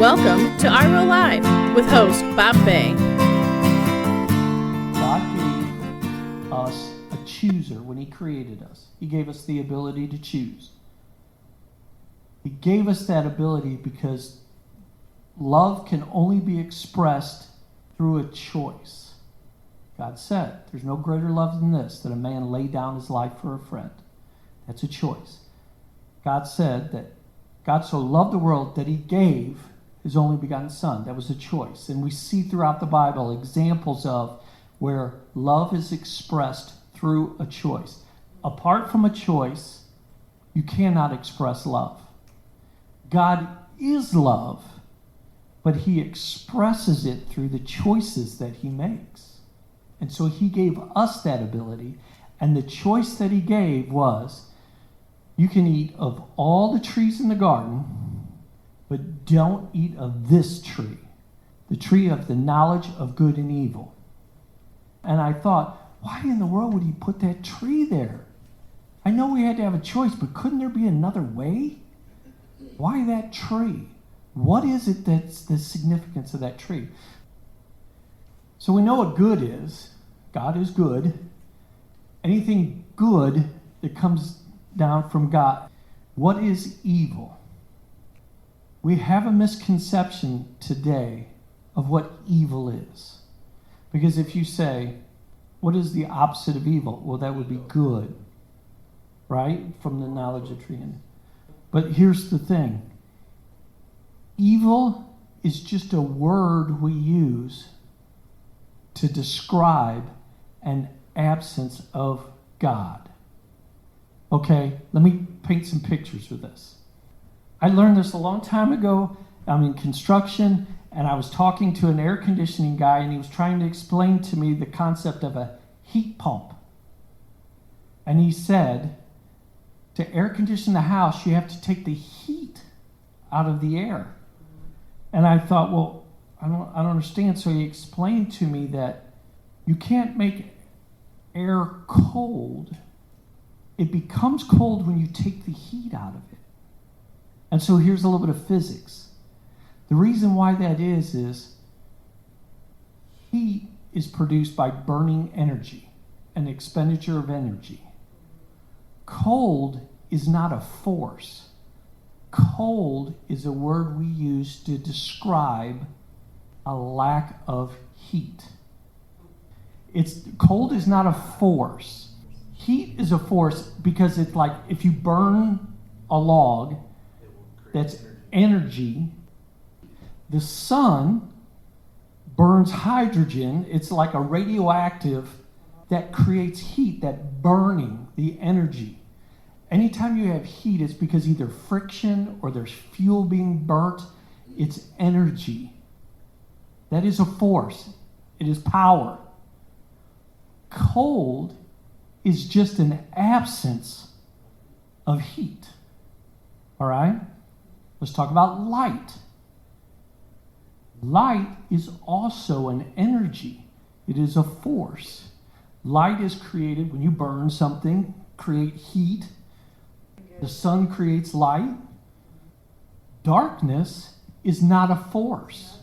Welcome to IRO Live with host Bob Bay. God gave us a chooser when He created us. He gave us the ability to choose. He gave us that ability because love can only be expressed through a choice. God said, there's no greater love than this, that a man lay down his life for a friend. That's a choice. God said that God so loved the world that He gave His only begotten Son. That was a choice. And we see throughout the Bible examples of where love is expressed through a choice. Apart from a choice, you cannot express love. God is love, but He expresses it through the choices that He makes. And so He gave us that ability, and the choice that He gave was, you can eat of all the trees in the garden, but don't eat of this tree, the tree of the knowledge of good and evil. And I thought, why in the world would He put that tree there? I know we had to have a choice, but couldn't there be another way? Why that tree? What is it that's the significance of that tree? So we know what good is. God is good. Anything good that comes down from God. What is evil? We have a misconception today of what evil is. Because if you say, what is the opposite of evil? Well, that would be good, right? From the knowledge of tree. But here's the thing. Evil is just a word we use to describe an absence of God. Okay, let me paint some pictures with this. I learned this a long time ago. I'm in construction, and I was talking to an air conditioning guy, and he was trying to explain to me the concept of a heat pump. And he said, to air condition the house, you have to take the heat out of the air. And I thought, well, I don't understand. So he explained to me that you can't make air cold. It becomes cold when you take the heat out of it. And so here's a little bit of physics. The reason why that is heat is produced by burning energy, an expenditure of energy. Cold is not a force. Cold is a word we use to describe a lack of heat. Cold is not a force. Heat is a force because it's like if you burn a log, that's energy. The sun burns hydrogen. It's like a radioactive that creates heat, that burning, the energy. Anytime you have heat, it's because either friction or there's fuel being burnt. It's energy. That is a force. It is power. Cold is just an absence of heat. All right? Let's talk about light. Light is also an energy. It is a force. Light is created when you burn something, create heat. The sun creates light. Darkness is not a force.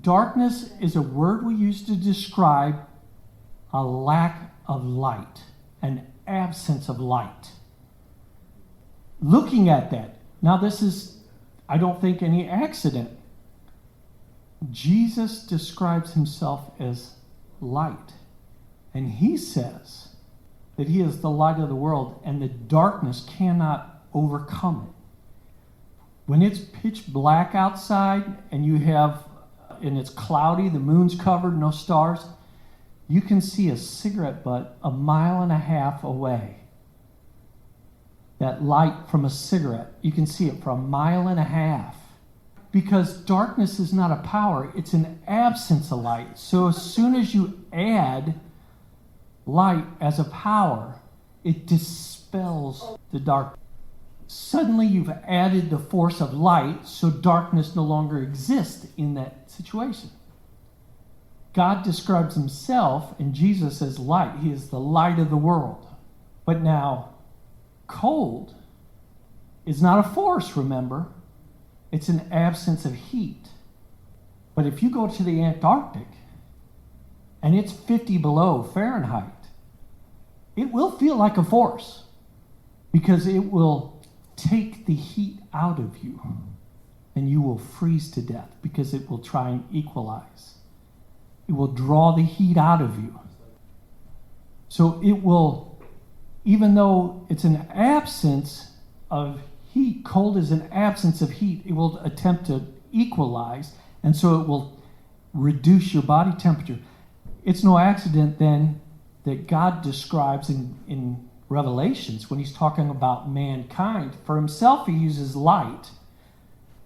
Darkness is a word we use to describe a lack of light, an absence of light. Looking at that, now this is, I don't think, any accident. Jesus describes Himself as light, and He says that He is the light of the world, and the darkness cannot overcome it. When it's pitch black outside and it's cloudy, the moon's covered, no stars, you can see a cigarette butt 1.5 miles away. That light from a cigarette, you can see it for 1.5 miles. Because darkness is not a power, it's an absence of light. So as soon as you add light as a power, it dispels the dark. Suddenly you've added the force of light, so darkness no longer exists in that situation. God describes Himself and Jesus as light. He is the light of the world. But now, cold is not a force, remember. It's an absence of heat. But if you go to the Antarctic and it's 50 below Fahrenheit, it will feel like a force because it will take the heat out of you and you will freeze to death because it will try and equalize. It will draw the heat out of you. So it will, even though it's an absence of heat, cold is an absence of heat, it will attempt to equalize, and so it will reduce your body temperature. It's no accident then that God describes in Revelations when he's talking about mankind. For himself, he uses light.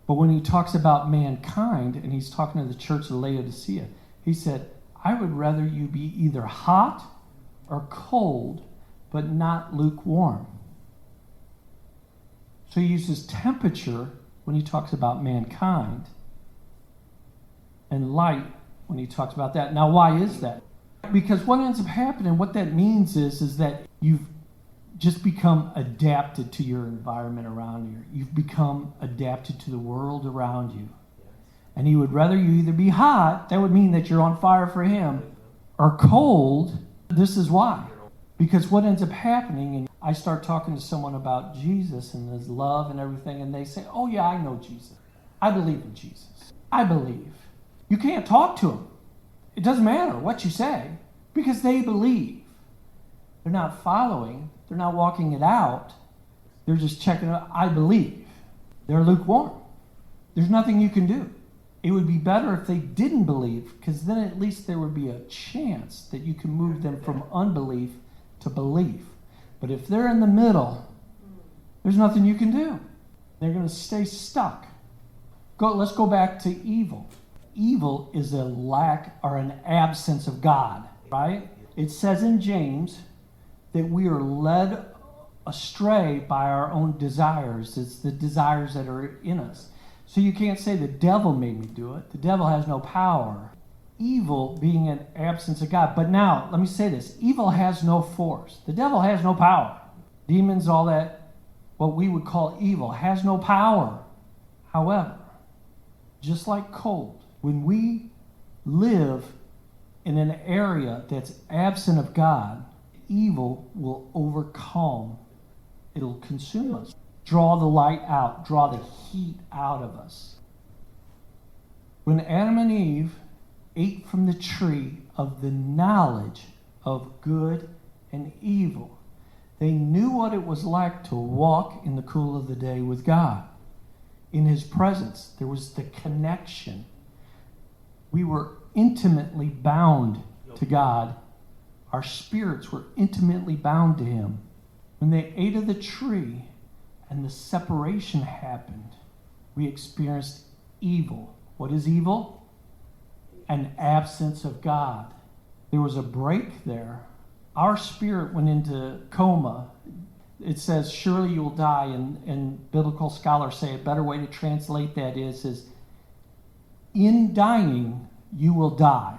But when he talks about mankind, and he's talking to the church of Laodicea, he said, I would rather you be either hot or cold, but not lukewarm. So he uses temperature when he talks about mankind, and light when he talks about that. Now, why is that? Because what ends up happening, what that means is that you've just become adapted to your environment around you. You've become adapted to the world around you. And he would rather you either be hot, that would mean that you're on fire for him, or cold. This is why. Because what ends up happening, and I start talking to someone about Jesus and his love and everything, and they say, oh yeah, I know Jesus. I believe in Jesus. I believe. You can't talk to him. It doesn't matter what you say, because they believe. They're not following. They're not walking it out. They're just checking it out. I believe. They're lukewarm. There's nothing you can do. It would be better if they didn't believe, because then at least there would be a chance that you can move them from unbelief to belief. But if they're in the middle, there's nothing you can do. They're going to stay stuck. Let's go back to evil. Evil is a lack or an absence of God, right? It says in James that we are led astray by our own desires. It's the desires that are in us. So you can't say the devil made me do it. The devil has no power. Evil being an absence of God. But now, let me say this. Evil has no force. The devil has no power. Demons, all that, what we would call evil, has no power. However, just like cold, when we live in an area that's absent of God, evil will overcome. It'll consume us. Draw the light out. Draw the heat out of us. When Adam and Eve ate from the tree of the knowledge of good and evil, they knew what it was like to walk in the cool of the day with God. In his presence, there was the connection. We were intimately bound to God. Our spirits were intimately bound to him. When they ate of the tree and the separation happened, we experienced evil. What is evil? An absence of God. There was a break there. Our spirit went into coma. It says, surely you will die, and biblical scholars say a better way to translate that is in dying, you will die.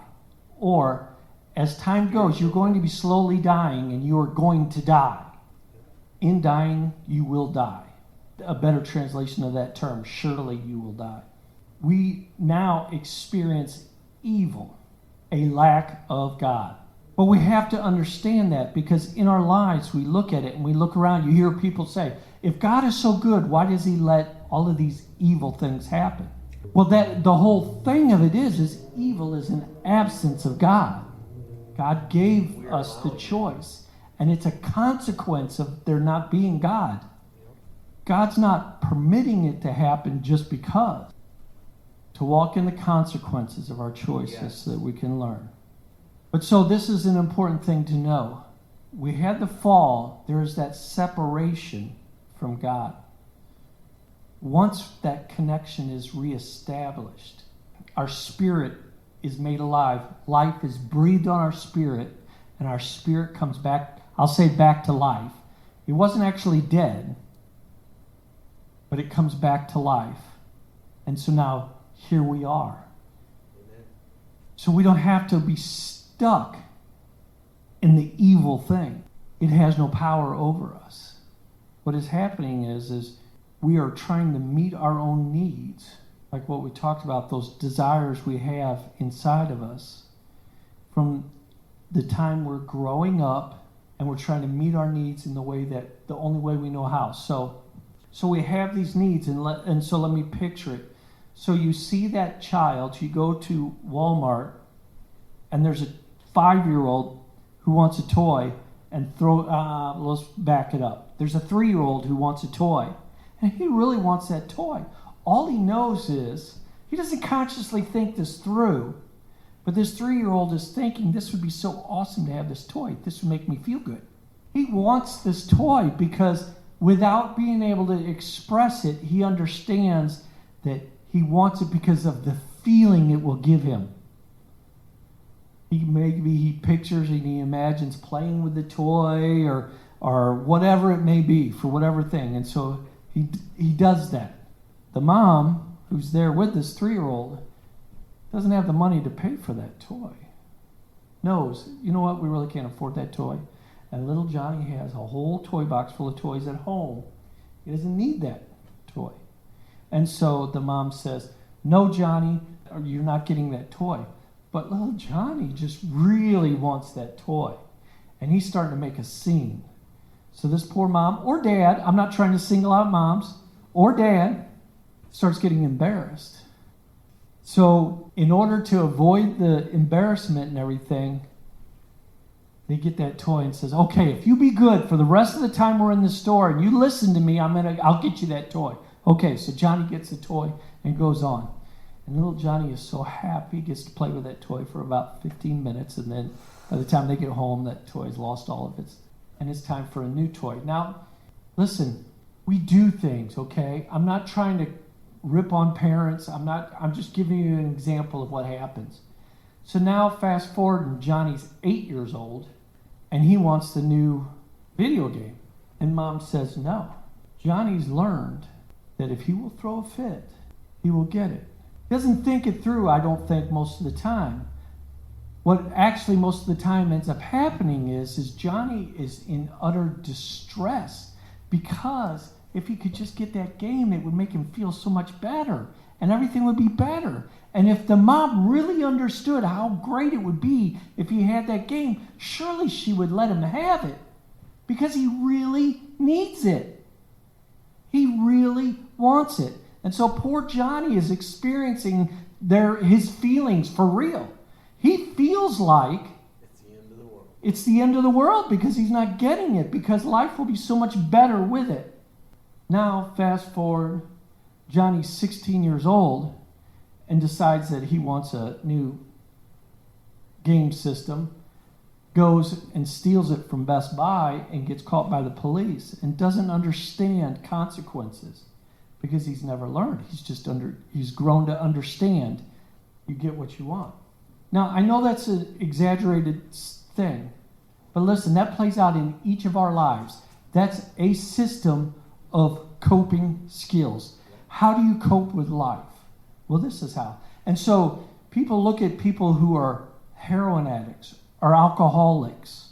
Or, as time goes, you're going to be slowly dying, and you are going to die. In dying, you will die. A better translation of that term, surely you will die. We now experience evil, a lack of God. But we have to understand that, because in our lives, we look at it and we look around. You hear people say, if God is so good, why does he let all of these evil things happen? Well, the whole thing of it is evil is an absence of God. God gave us the choice, and it's a consequence of there not being God. God's not permitting it to happen just because. To walk in the consequences of our choices so that we can learn. But so this is an important thing to know. We had the fall, there is that separation from God. Once that connection is reestablished, our spirit is made alive. Life is breathed on our spirit, and our spirit comes back, I'll say back to life. It wasn't actually dead, but it comes back to life. And so now, here we are. Amen. So we don't have to be stuck in the evil thing. It has no power over us. What is happening is we are trying to meet our own needs, like what we talked about, those desires we have inside of us, from the time we're growing up and we're trying to meet our needs in the way that the only way we know how. So we have these needs, and so let me picture it. So you see that child, you go to Walmart, and there's a 5-year-old who wants a toy, and let's back it up. There's a 3-year-old who wants a toy, and he really wants that toy. All he knows is, he doesn't consciously think this through, but this 3-year-old is thinking, this would be so awesome to have this toy. This would make me feel good. He wants this toy because without being able to express it, he understands that he wants it because of the feeling it will give him. He pictures and he imagines playing with the toy or whatever it may be for whatever thing. And so he does that. The mom who's there with this 3-year-old doesn't have the money to pay for that toy. Knows, you know what, we really can't afford that toy. And little Johnny has a whole toy box full of toys at home. He doesn't need that toy. And so the mom says, no, Johnny, you're not getting that toy. But little Johnny just really wants that toy. And he's starting to make a scene. So this poor mom or dad, I'm not trying to single out moms, or dad, starts getting embarrassed. So in order to avoid the embarrassment and everything, they get that toy and says, okay, if you be good for the rest of the time we're in the store and you listen to me, I'll get you that toy. Okay, so Johnny gets the toy and goes on. And little Johnny is so happy, gets to play with that toy for about 15 minutes, and then by the time they get home, that toy's lost all of its, and it's time for a new toy. Now, listen, we do things, okay? I'm not trying to rip on parents. I'm just giving you an example of what happens. So now fast forward, and Johnny's 8 years old, and he wants the new video game. And mom says no. Johnny's learned that if he will throw a fit, he will get it. He doesn't think it through, I don't think, most of the time. What actually most of the time ends up happening is Johnny is in utter distress, because if he could just get that game, it would make him feel so much better, and everything would be better. And if the mom really understood how great it would be if he had that game, surely she would let him have it, because he really needs it. He really wants it. And so poor Johnny is experiencing his feelings for real. He feels like it's the end of the world. It's the end of the world because he's not getting it, because life will be so much better with it. Now, fast forward, Johnny's 16 years old and decides that he wants a new game system, goes and steals it from Best Buy and gets caught by the police and doesn't understand consequences because he's never learned. He's grown to understand you get what you want. Now, I know that's an exaggerated thing, but listen, that plays out in each of our lives. That's a system of coping skills. How do you cope with life? Well, this is how. And so people look at people who are heroin addicts or alcoholics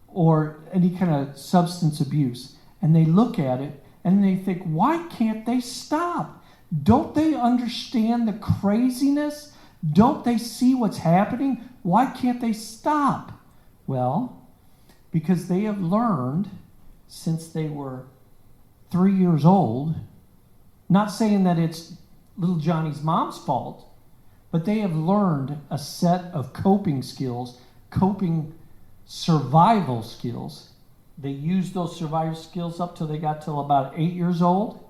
or any kind of substance abuse, and they look at it and they think, why can't they stop? Don't they understand the craziness? Don't they see what's happening? Why can't they stop? Well, because they have learned since they were 3 years old, not saying that it's little Johnny's mom's fault, but they have learned a set of coping skills, coping survival skills. They used those survival skills up till they got till about 8 years old,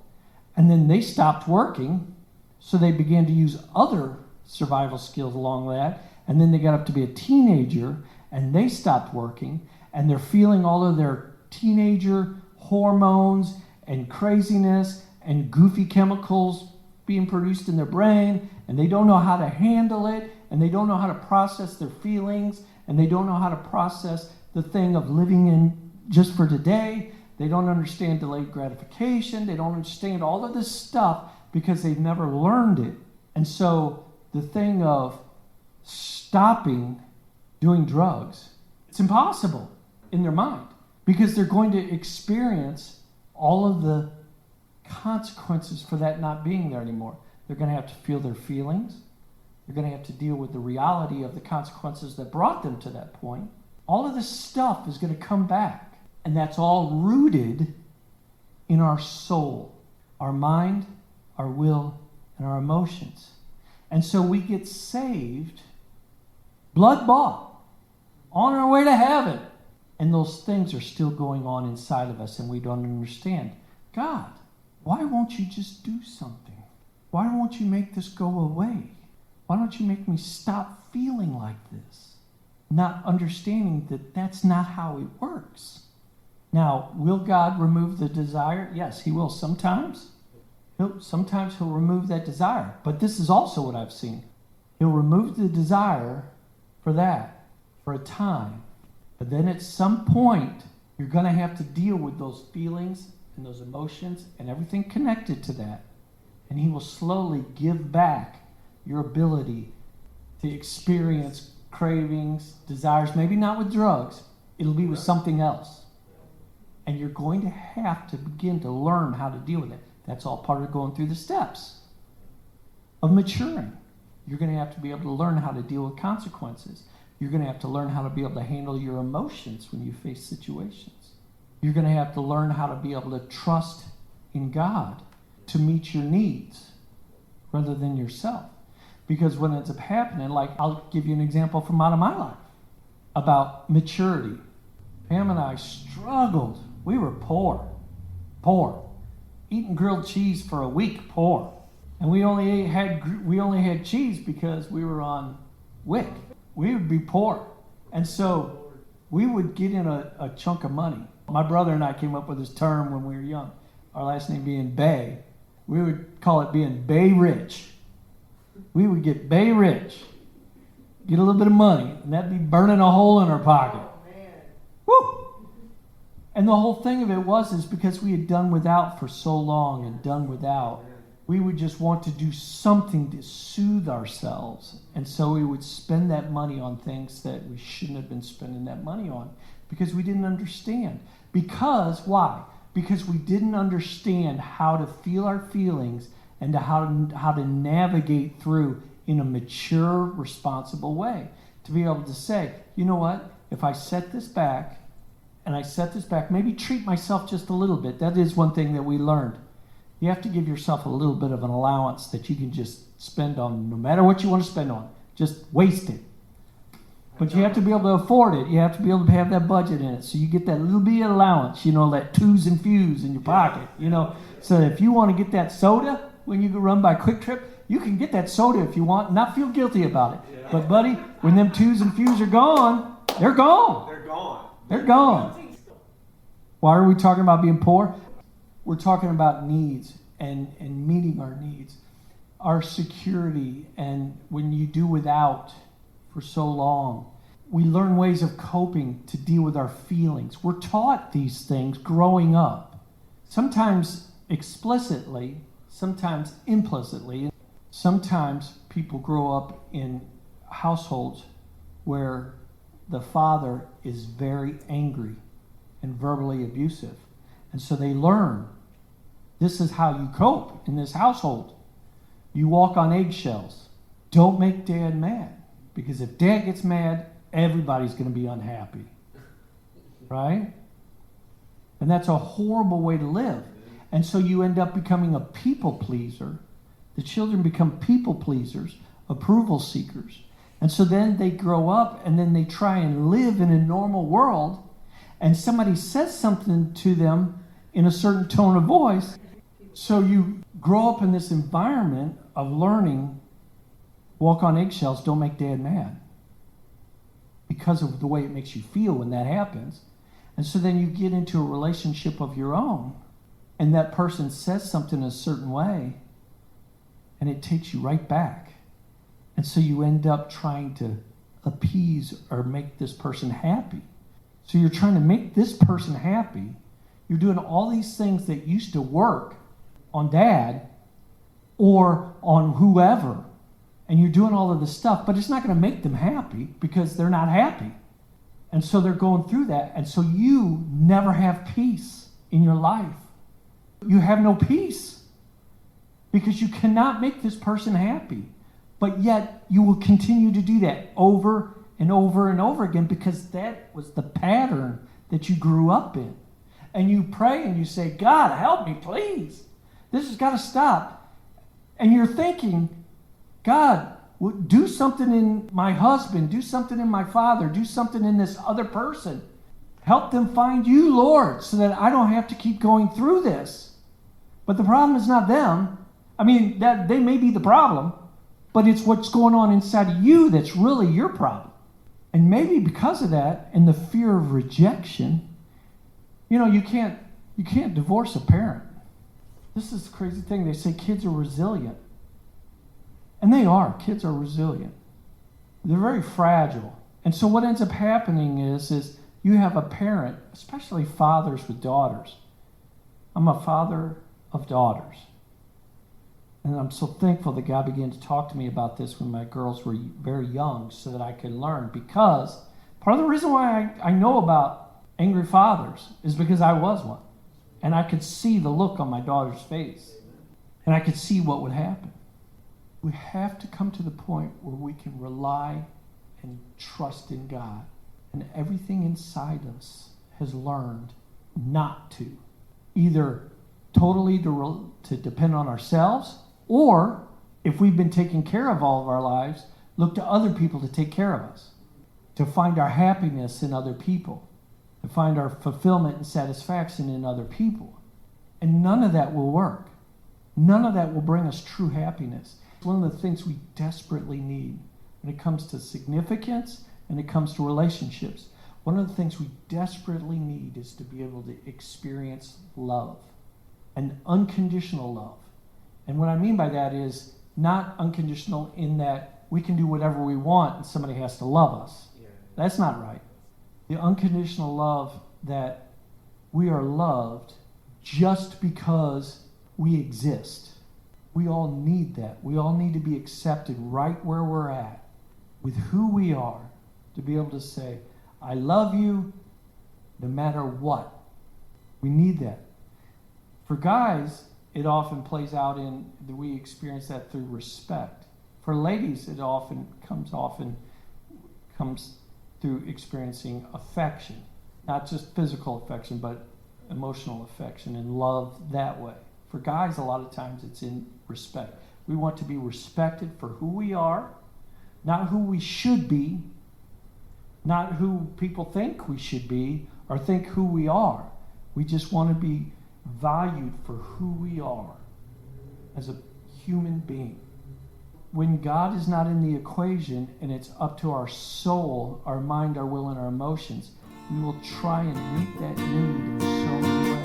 and then they stopped working, so they began to use other survival skills along that, and then they got up to be a teenager, and they stopped working, and they're feeling all of their teenager hormones and craziness and goofy chemicals being produced in their brain, and they don't know how to handle it, and they don't know how to process their feelings, and they don't know how to process the thing of living in just for today. They don't understand delayed gratification. They don't understand all of this stuff because they've never learned it. And so the thing of stopping doing drugs, it's impossible in their mind because they're going to experience all of the consequences for that not being there anymore. They're going to have to feel their feelings. They're going to have to deal with the reality of the consequences that brought them to that point. All of this stuff is going to come back. And that's all rooted in our soul, our mind, our will, and our emotions. And so we get saved, blood bought, on our way to heaven. And those things are still going on inside of us, and we don't understand. God, why won't you just do something? Why won't you make this go away? Why don't you make me stop feeling like this? Not understanding that that's not how it works. Now, will God remove the desire? Yes, he will. Sometimes he'll remove that desire. But this is also what I've seen. He'll remove the desire for that, for a time. But then at some point, you're going to have to deal with those feelings and those emotions and everything connected to that. And he will slowly give back your ability to experience cravings, desires, maybe not with drugs. It'll be with something else. And you're going to have to begin to learn how to deal with it. That's all part of going through the steps of maturing. You're going to have to be able to learn how to deal with consequences. You're going to have to learn how to be able to handle your emotions when you face situations. You're going to have to learn how to be able to trust in God to meet your needs rather than yourself. Because what ends up happening, like I'll give you an example from out of my life about maturity. Pam and I struggled. We were poor. Eating grilled cheese for a week, poor. And we only had cheese because we were on WIC. We would be poor. And so we would get in a chunk of money. My brother and I came up with this term when we were young, our last name being Bay. We would call it being Bay Rich. We would get Bay Rich, get a little bit of money, and that'd be burning a hole in our pocket. Woo! And the whole thing of it is because we had done without for so long and done without, we would just want to do something to soothe ourselves. And so we would spend that money on things that we shouldn't have been spending that money on because we didn't understand. Because, why? Because we didn't understand how to feel our feelings and how to navigate through in a mature, responsible way. To be able to say, you know what, if I set this back, maybe treat myself just a little bit. That is one thing that we learned. You have to give yourself a little bit of an allowance that you can just spend on no matter what you want to spend on. Just waste it. But you have to be able to afford it. You have to be able to have that budget in it. So you get that little bit of allowance, that twos and fews in your pocket, So if you want to get that soda when you go run by Quick Trip, you can get that soda if you want and not feel guilty about it. Yeah. But buddy, when them twos and fews are gone, they're gone. They're gone. Why are we talking about being poor? We're talking about needs and meeting our needs. Our security, and when you do without for so long, we learn ways of coping to deal with our feelings. We're taught these things growing up, sometimes explicitly, sometimes implicitly. Sometimes people grow up in households where the father is very angry and verbally abusive. And so they learn this is how you cope in this household. You walk on eggshells. Don't make dad mad. Because if dad gets mad, everybody's going to be unhappy. Right? And that's a horrible way to live. And so you end up becoming a people pleaser. The children become people pleasers, approval seekers. And so then they grow up and then they try and live in a normal world, and somebody says something to them in a certain tone of voice. So you grow up in this environment of learning, walk on eggshells, don't make dad mad, because of the way it makes you feel when that happens. And so then you get into a relationship of your own, and that person says something a certain way, and it takes you right back. And so you end up trying to appease or make this person happy. So you're trying to make this person happy. You're doing all these things that used to work on dad or on whoever. And you're doing all of this stuff, but it's not going to make them happy because they're not happy. And so they're going through that. And so you never have peace in your life. you have no peace because you cannot make this person happy. But yet you will continue to do that over and over and over again because that was the pattern that you grew up in. And you pray and you say, God, help me, please. This has got to stop. And you're thinking, God, do something in my husband, do something in my father, do something in this other person. Help them find you, Lord, so that I don't have to keep going through this. But the problem is not them. I mean, that they may be the problem, but it's what's going on inside of you that's really your problem. And maybe because of that and the fear of rejection, you can't divorce a parent. This is the crazy thing. They say kids are resilient. And they are. Kids are resilient. They're very fragile. And so what ends up happening is you have a parent, especially fathers with daughters. I'm a father of daughters. And I'm so thankful that God began to talk to me about this when my girls were very young so that I could learn. Because part of the reason why I know about angry fathers is because I was one. And I could see the look on my daughter's face. And I could see what would happen. We have to come to the point where we can rely and trust in God. And everything inside us has learned not to. Either totally to depend on ourselves, or if we've been taken care of all of our lives, look to other people to take care of us. To find our happiness in other people. To find our fulfillment and satisfaction in other people. And none of that will work. None of that will bring us true happiness. It's one of the things we desperately need when it comes to significance and it comes to relationships. One of the things we desperately need is to be able to experience love, and unconditional love. And what I mean by that is not unconditional in that we can do whatever we want and somebody has to love us. That's not right. The unconditional love that we are loved just because we exist. We all need that. We all need to be accepted right where we're at with who we are, to be able to say, I love you no matter what. We need that. For guys, it often plays out in that we experience that through respect. For ladies, it often comes through experiencing affection. Not just physical affection, but emotional affection and love that way. For guys, a lot of times it's in respect. We want to be respected for who we are, not who we should be, not who people think we should be or think who we are. We just want to be valued for who we are as a human being. When God is not in the equation and it's up to our soul, our mind, our will, and our emotions, we will try and meet that need in so many ways.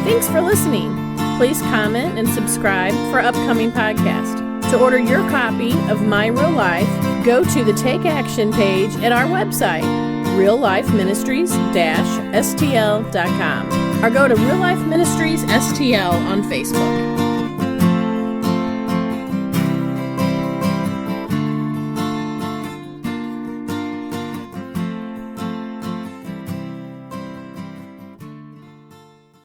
Thanks for listening. Please comment and subscribe for upcoming podcasts. To order your copy of My Real Life, go to the Take Action page at our website, reallifeministries-stl.com, or go to Real Life Ministries STL on Facebook.